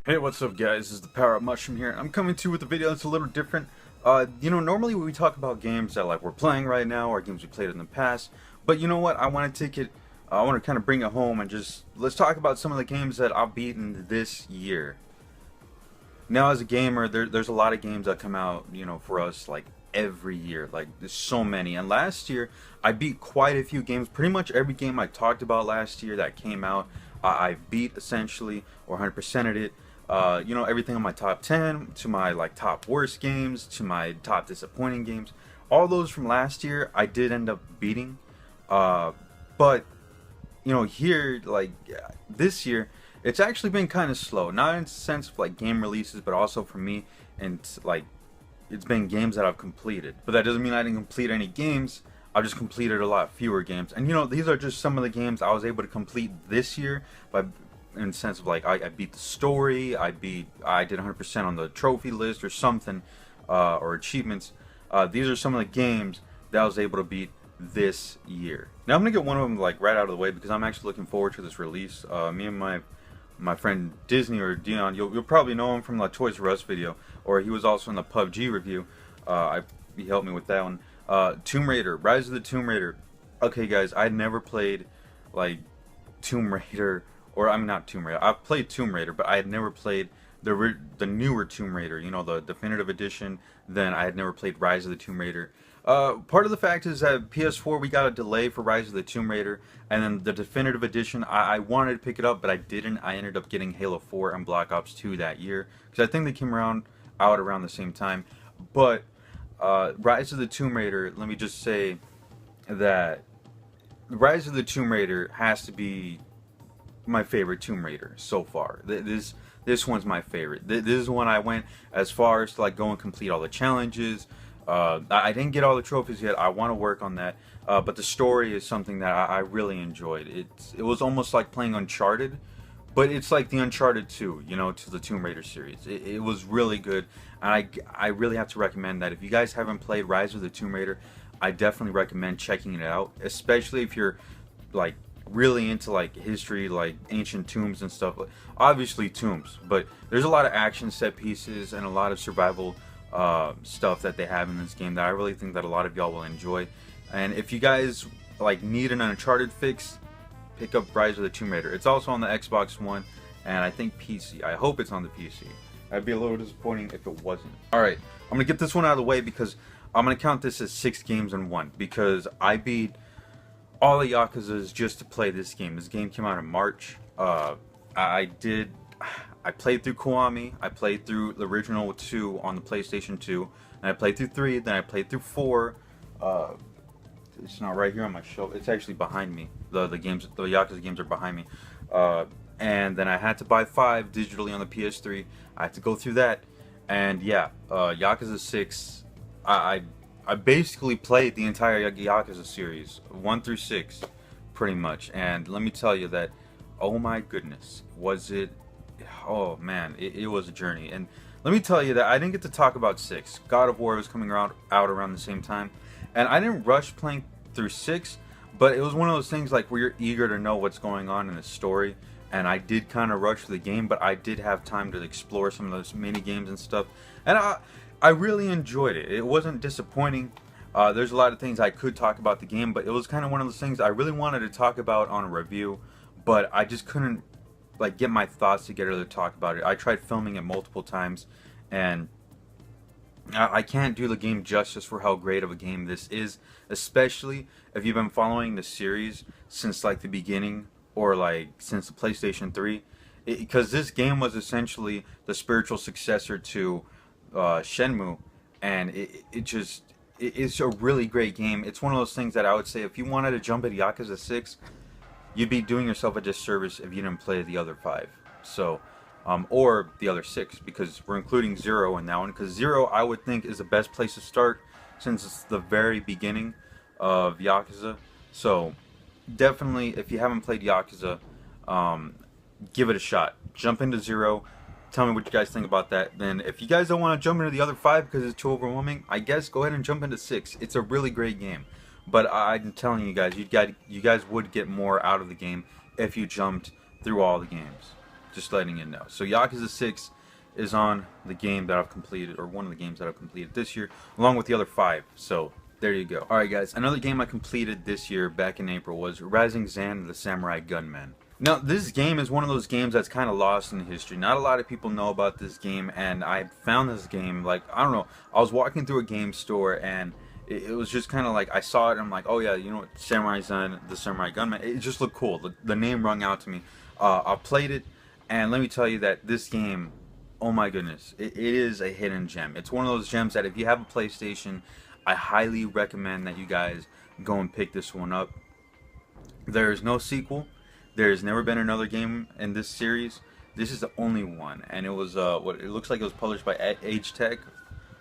Hey, what's up guys? This is the Power Up Mushroom here. I'm coming to you with a video that's a little different. Normally we talk about games that like we're playing right now or games we played in the past. But you know what? I want to take it, I want to kind of bring it home and just, let's talk about some of the games that I've beaten this year. Now as a gamer, there's a lot of games that come out, for us like every year. Like there's so many. And last year, I beat quite a few games. Pretty much every game I talked about last year that came out, I beat essentially or 100%ed it. Everything on my top 10 to my like top worst games to my top disappointing games, all those from last year I did end up beating. But here like this year it's actually been kind of slow, not in the sense of like game releases, but also for me, and like it's been games that I've completed. But that doesn't mean I didn't complete any games. I've just completed a lot fewer games, and these are just some of the games I was able to complete this year by, in the sense of like I beat the story, I did 100% on the trophy list or something, or achievements. These are some of the games that I was able to beat this year. Now I'm gonna get one of them like right out of the way because I'm actually looking forward to this release. Me and my friend Disney, or Dion, you'll probably know him from the Toys R Us video, or he was also in the PUBG review. He helped me with that one. Tomb Raider, Rise of the Tomb Raider. Okay guys, I'd never played like Tomb Raider, or I'm not Tomb Raider. I've played Tomb Raider, but I had never played the newer Tomb Raider. The definitive edition. Then I had never played Rise of the Tomb Raider. Part of the fact is that PS4 we got a delay for Rise of the Tomb Raider, and then the definitive edition I wanted to pick it up, but I didn't. I ended up getting Halo 4 and Black Ops 2 that year because I think they came out around the same time. But Rise of the Tomb Raider, let me just say that Rise of the Tomb Raider has to be my favorite Tomb Raider so far. This one's my favorite. This is one I went as far as to like go and complete all the challenges. I didn't get all the trophies yet. I want to work on that. But the story is something that I really enjoyed. It was almost like playing Uncharted, but it's like the Uncharted 2, to the Tomb Raider series. It was really good, and I really have to recommend that. If you guys haven't played Rise of the Tomb Raider, I definitely recommend checking it out, especially if you're like really into like history, like ancient tombs and stuff. Obviously tombs, but there's a lot of action set pieces and a lot of survival stuff that they have in this game that I really think that a lot of y'all will enjoy. And if you guys like need an Uncharted fix, pick up Rise of the Tomb Raider. It's also on the Xbox One and I think PC. I hope it's on the PC. I'd be a little disappointing if it wasn't. Alright, I'm gonna get this one out of the way because I'm gonna count this as 6 games in one, because I beat all the Yakuzas just to play this game. This game came out in March. I played through Kiwami, I played through the original 2 on the PlayStation 2, and I played through 3, then I played through 4. It's not right here on my shelf, it's actually behind me. The Yakuza games are behind me. And then I had to buy 5 digitally on the PS3. I had to go through that. And yeah, Yakuza 6, I basically played the entire Yakuza series, 1 through 6, pretty much. And let me tell you that, oh my goodness, was it, oh man, it was a journey. And let me tell you that I didn't get to talk about 6. God of War was coming out around the same time. And I didn't rush playing through 6, but it was one of those things like where you're eager to know what's going on in the story. And I did kind of rush the game, but I did have time to explore some of those mini games and stuff. And I really enjoyed it. It wasn't disappointing. There's a lot of things I could talk about the game, but it was kind of one of those things I really wanted to talk about on a review, but I just couldn't like get my thoughts together to talk about it. I tried filming it multiple times, and I can't do the game justice for how great of a game this is, especially if you've been following the series since like the beginning, or like since the PlayStation 3, because this game was essentially the spiritual successor to Shenmue, and it's a really great game. It's one of those things that I would say if you wanted to jump at Yakuza 6, you'd be doing yourself a disservice if you didn't play the other 5. So, or the other 6, because we're including 0 in that one, because 0 I would think is the best place to start since it's the very beginning of Yakuza. So definitely, if you haven't played Yakuza, give it a shot. Jump into 0. Tell me what you guys think about that. Then if you guys don't want to jump into the other 5 because it's too overwhelming, I guess go ahead and jump into 6. It's a really great game. But I'm telling you guys, you guys would get more out of the game if you jumped through all the games. Just letting you know. So Yakuza 6 is on the game that I've completed, or one of the games that I've completed this year, along with the other 5. So there you go. Alright guys, another game I completed this year back in April was Rising Zan the Samurai Gunman. Now this game is one of those games that's kind of lost in history. Not a lot of people know about this game, and I found this game, like, I don't know, I was walking through a game store and it was just kind of like, I saw it and I'm like, oh yeah, you know what, Samurai Zan the Samurai Gunman, it just looked cool. The name rung out to me. I played it, and let me tell you that this game, oh my goodness, it is a hidden gem. It's one of those gems that if you have a PlayStation, I highly recommend that you guys go and pick this one up. There is no sequel. There's never been another game in this series. This is the only one, and it was what it looks like it was published by Age Tech.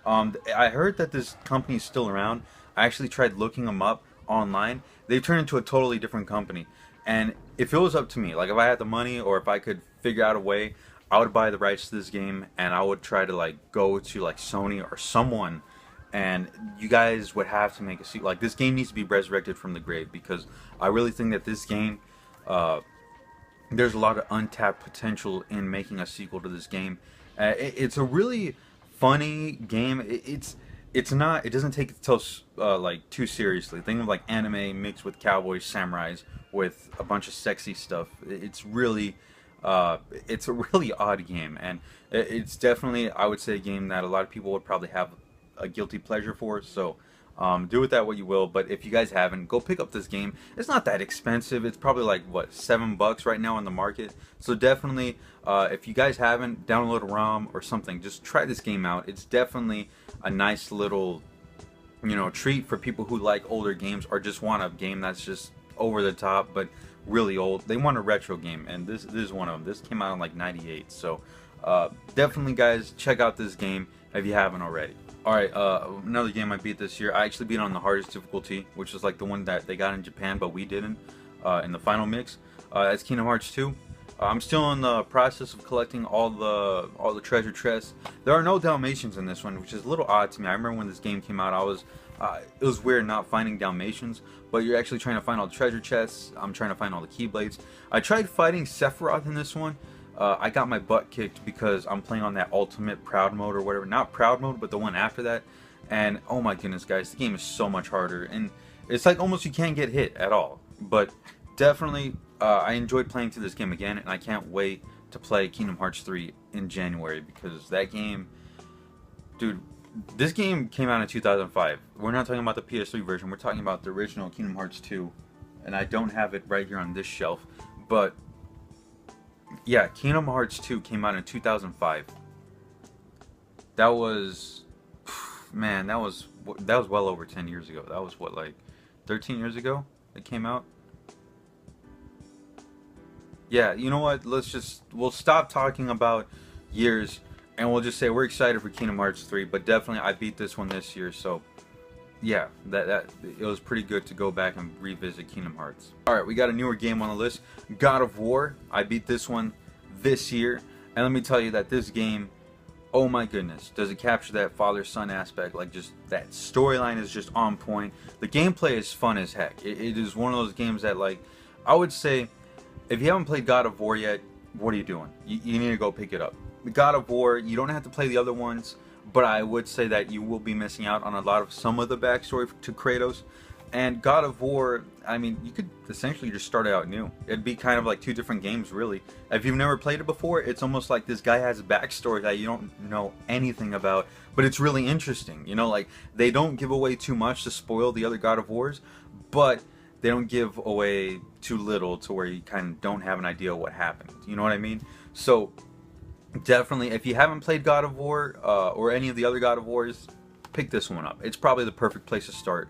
I heard that this company is still around. I actually tried looking them up online. They've turned into a totally different company. And if it was up to me, like if I had the money or if I could figure out a way, I would buy the rights to this game and I would try to like go to like Sony or someone, and you guys would have to make a sequel. Like this game needs to be resurrected from the grave, because I really think that this game, there's a lot of untapped potential in making a sequel to this game. It's a really funny game. It doesn't take itself like too seriously. Think of like anime mixed with cowboys, samurais, with a bunch of sexy stuff. It's really it's a really odd game, and it's definitely, I would say, a game that a lot of people would probably have a guilty pleasure for. So do with that what you will, but if you guys haven't, go pick up this game. It's not that expensive. It's probably like, what, $7 right now on the market. So definitely, if you guys haven't, download a ROM or something. Just try this game out. It's definitely a nice little, you know, treat for people who like older games or just want a game that's just over the top but really old. They want a retro game, and this is one of them. This came out in like '98. So definitely, guys, check out this game if you haven't already. Alright, another game I beat this year. I actually beat on the hardest difficulty, which is like the one that they got in Japan, but we didn't in the final mix. That's Kingdom Hearts 2. I'm still in the process of collecting all the treasure chests. There are no Dalmatians in this one, which is a little odd to me. I remember when this game came out, it was weird not finding Dalmatians, but you're actually trying to find all the treasure chests. I'm trying to find all the Keyblades. I tried fighting Sephiroth in this one. I got my butt kicked because I'm playing on that ultimate proud mode or whatever. Not proud mode, but the one after that. And oh my goodness, guys, the game is so much harder. And it's like almost you can't get hit at all. But definitely, I enjoyed playing through this game again. And I can't wait to play Kingdom Hearts 3 in January. Because that game, dude, this game came out in 2005. We're not talking about the PS3 version. We're talking about the original Kingdom Hearts 2. And I don't have it right here on this shelf. But yeah, Kingdom Hearts 2 came out in 2005. That was, man, that was well over 10 years ago. That was what, like 13 years ago it came out? Yeah, you know what? We'll stop talking about years and we'll just say we're excited for Kingdom Hearts 3, but definitely I beat this one this year, so yeah, that it was pretty good to go back and revisit Kingdom Hearts. Alright, we got a newer game on the list, God of War. I beat this one this year, and let me tell you that this game, oh my goodness, does it capture that father-son aspect. Like, just that storyline is just on point. The gameplay is fun as heck. It is one of those games that, like, I would say, if you haven't played God of War yet, what are you doing? You need to go pick it up. God of War, you don't have to play the other ones, but I would say that you will be missing out on some of the backstory to Kratos. And God of War, I mean, you could essentially just start out new. It'd be kind of like two different games, really. If you've never played it before, it's almost like this guy has a backstory that you don't know anything about, but it's really interesting. You know, like, they don't give away too much to spoil the other God of Wars, but they don't give away too little to where you kind of don't have an idea what happened. You know what I mean? So definitely, if you haven't played God of War or any of the other God of Wars, pick this one up. It's probably the perfect place to start.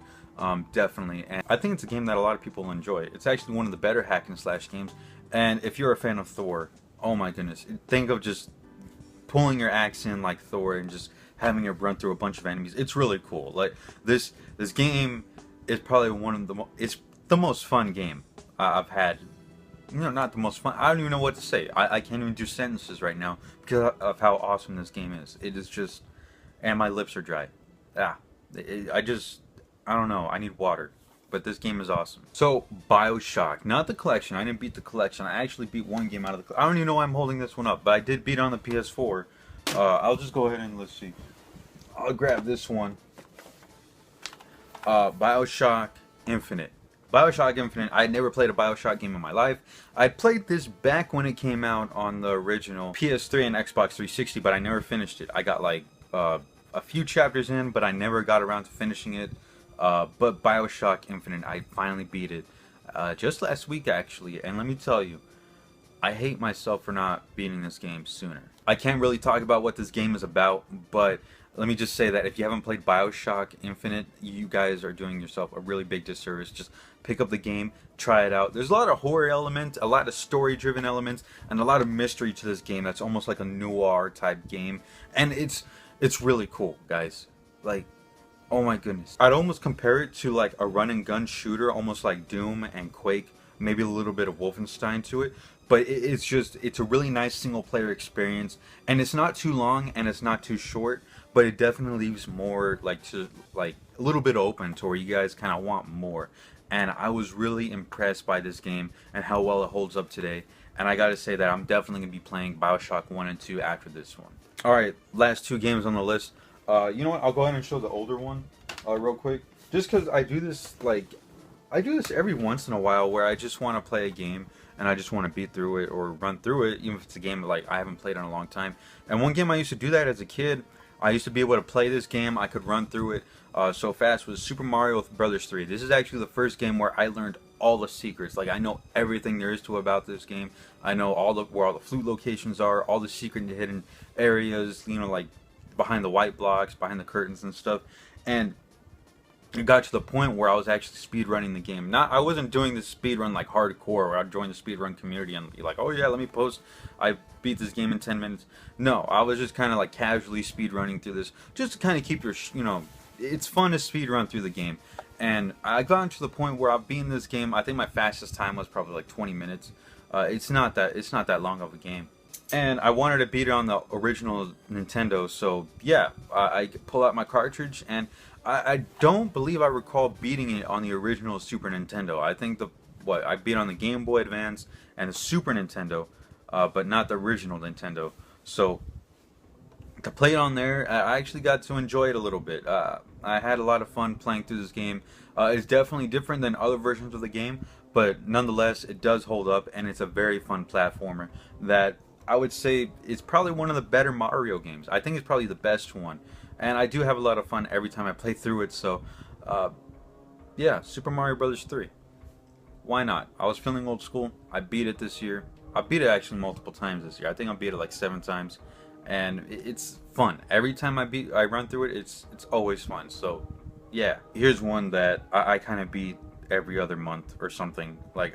Definitely, and I think it's a game that a lot of people enjoy. It's actually one of the better hack and slash games, and if you're a fan of Thor, oh my goodness, think of just pulling your axe in like Thor and just having it run through a bunch of enemies. It's really cool. Like, this game is probably one of it's the most fun game I've had. You know, not the most fun. I don't even know what to say. I can't even do sentences right now because of how awesome this game is. It is just, and my lips are dry. I don't know. I need water. but this game is awesome. So, BioShock, not the collection. I didn't beat the collection. I actually beat one game out of the. I don't even know why I'm holding this one up, but I did beat it on the PS4. I'll just go ahead and let's see. I'll grab this one. BioShock Infinite. BioShock Infinite. I had never played a BioShock game in my life. I played this back when it came out on the original PS3 and Xbox 360, but I never finished it. I got like a few chapters in, but I never got around to finishing it. But BioShock Infinite, I finally beat it just last week actually, and let me tell you, I hate myself for not beating this game sooner. I can't really talk about what this game is about, but let me just say that if you haven't played BioShock Infinite, you guys are doing yourself a really big disservice. Just pick up the game, try it out. There's a lot of horror elements, a lot of story-driven elements, and a lot of mystery to this game that's almost like a noir type game. And it's really cool, guys. Like, oh my goodness. I'd almost compare it to like a run and gun shooter, almost like Doom and Quake, maybe a little bit of Wolfenstein to it. But it's a really nice single player experience, and it's not too long and it's not too short, but it definitely leaves more like a little bit open to where you guys kind of want more. And I was really impressed by this game and how well it holds up today. And I gotta say that I'm definitely gonna be playing BioShock 1 and 2 after this one. Alright, last two games on the list. You know what, I'll go ahead and show the older one real quick. Just because I do this every once in a while where I just want to play a game and I just want to beat through it or run through it, even if it's a game like I haven't played in a long time. And one game I used to do that as a kid, I used to be able to play this game, I could run through it so fast, was Super Mario Bros. 3. This is actually the first game where I learned all the secrets. Like, I know everything there is to about this game. I know where all the flute locations are, all the secret hidden areas, you know, like behind the white blocks, behind the curtains and stuff. And it got to the point where I was actually speedrunning the game. I wasn't doing the speedrun like hardcore, where I'd join the speedrun community and be like, oh yeah, let me post, I beat this game in 10 minutes. No, I was just kind of like casually speedrunning through this, just to kind of keep your, you know, it's fun to speedrun through the game. And I got to the point where I've beaten this game, I think my fastest time was probably like 20 minutes. It's not that long of a game. And I wanted to beat it on the original Nintendo, so yeah, I pull out my cartridge, and I don't believe I recall beating it on the original Super Nintendo. I think I beat on the Game Boy Advance and the Super Nintendo, but not the original Nintendo. So to play it on there, I actually got to enjoy it a little bit. I had a lot of fun playing through this game. It's definitely different than other versions of the game, but nonetheless, it does hold up, and it's a very fun platformer that I would say it's probably one of the better Mario games. I think it's probably the best one. And I do have a lot of fun every time I play through it, so yeah, Super Mario Bros. 3. Why not? I was feeling old school. I beat it this year. I beat it actually multiple times this year. I think I beat it like 7 times, and it's fun. Every time I run through it, it's always fun. So yeah, here's one that I kind of beat every other month or something. Like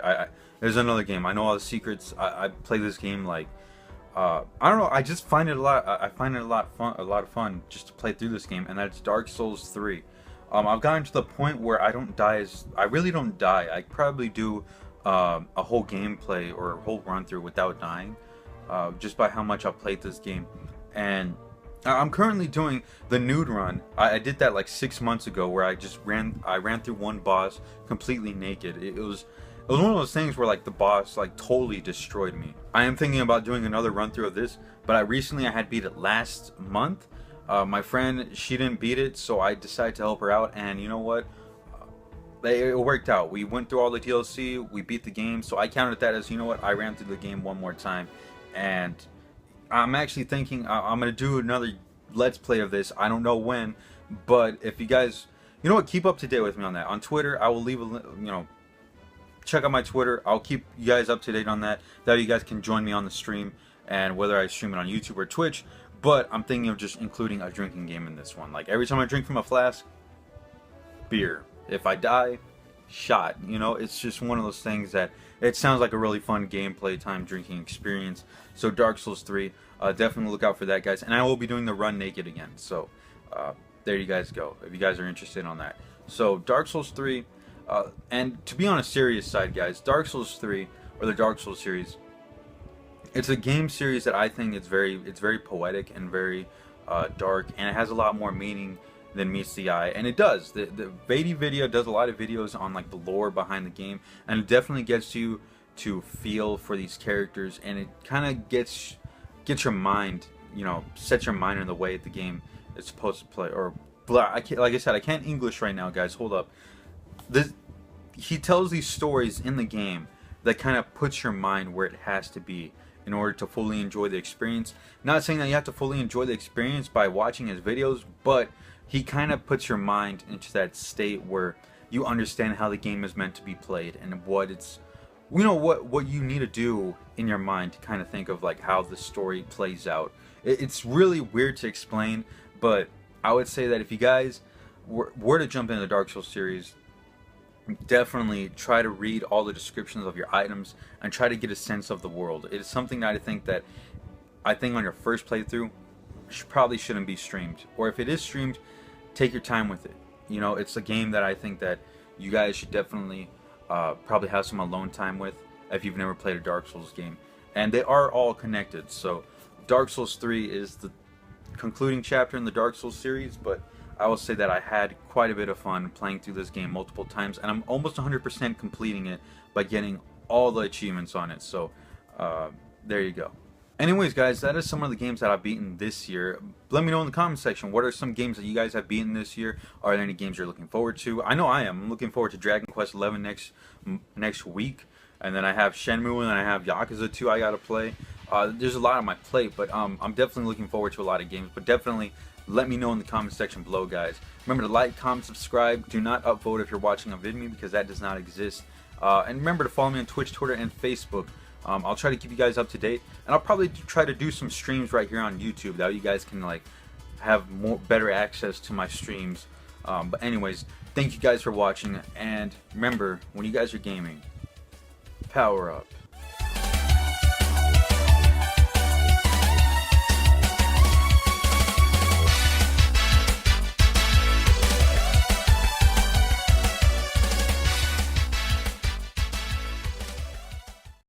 there's another game. I know all the secrets. I play this game like I don't know. I just find it a lot. I find it a lot of fun just to play through this game, and that's Dark Souls 3. I've gotten to the point where I really don't die. I probably do a whole gameplay or a whole run through without dying, just by how much I've played this game. And I'm currently doing the nude run. I did that like 6 months ago, where I ran through one boss completely naked. It was one of those things where like the boss like totally destroyed me. I am thinking about doing another run through of this, but I had beat it last month. My friend, she didn't beat it, so I decided to help her out, and you know what? It worked out. We went through all the DLC, we beat the game, so I counted that as, you know what, I ran through the game one more time. And I'm actually thinking I'm going to do another Let's Play of this. I don't know when, but if you guys, you know what, keep up to date with me on that. On Twitter, I will leave check out my Twitter. I'll keep you guys up to date on that. That way you guys can join me on the stream, and whether I stream it on YouTube or Twitch. But I'm thinking of just including a drinking game in this one. Like every time I drink from a flask, beer. If I die, shot. You know, it's just one of those things that it sounds like a really fun gameplay time drinking experience. So Dark Souls 3, definitely look out for that, guys. And I will be doing the run naked again. So there you guys go, if you guys are interested on that. So Dark Souls 3. And to be on a serious side, guys, Dark Souls 3, or the Dark Souls series, it's a game series that I think it's very poetic and very dark, and it has a lot more meaning than meets the eye, and it does. The Vidme video does a lot of videos on like the lore behind the game, and it definitely gets you to feel for these characters, and it kind of gets your mind, you know, sets your mind in the way the game is supposed to play. Or blah, I can't, like I said, I can't English right now, guys. Hold up. He tells these stories in the game that kind of puts your mind where it has to be in order to fully enjoy the experience. Not saying that you have to fully enjoy the experience by watching his videos, but he kind of puts your mind into that state where you understand how the game is meant to be played and what it's, you know, what you need to do in your mind to kind of think of like how the story plays out. It's really weird to explain, but I would say that if you guys were to jump into the Dark Souls series, definitely try to read all the descriptions of your items and try to get a sense of the world. It is something that I think on your first playthrough probably shouldn't be streamed, or if it is streamed, take your time with it. You know, it's a game that I think that you guys should definitely probably have some alone time with if you've never played a Dark Souls game, and they are all connected. So Dark Souls 3 is the concluding chapter in the Dark Souls series, but I will say that I had quite a bit of fun playing through this game multiple times, and I'm almost 100% completing it by getting all the achievements on it. So there you go. Anyways, guys, that is some of the games that I've beaten this year. Let me know in the comment section, what are some games that you guys have beaten this year? Are there any games you're looking forward to? I know I am. I'm looking forward to Dragon Quest XI next week, and then I have Shenmue, and then I have Yakuza 2 I gotta play. There's a lot on my plate, but I'm definitely looking forward to a lot of games. But definitely let me know in the comment section below, guys. Remember to like, comment, subscribe. Do not upvote if you're watching on Vidme, because that does not exist. And remember to follow me on Twitch, Twitter, and Facebook. I'll try to keep you guys up to date, and I'll probably try to do some streams right here on YouTube. That way you guys can like have better access to my streams. But anyways, thank you guys for watching, and remember, when you guys are gaming, power up.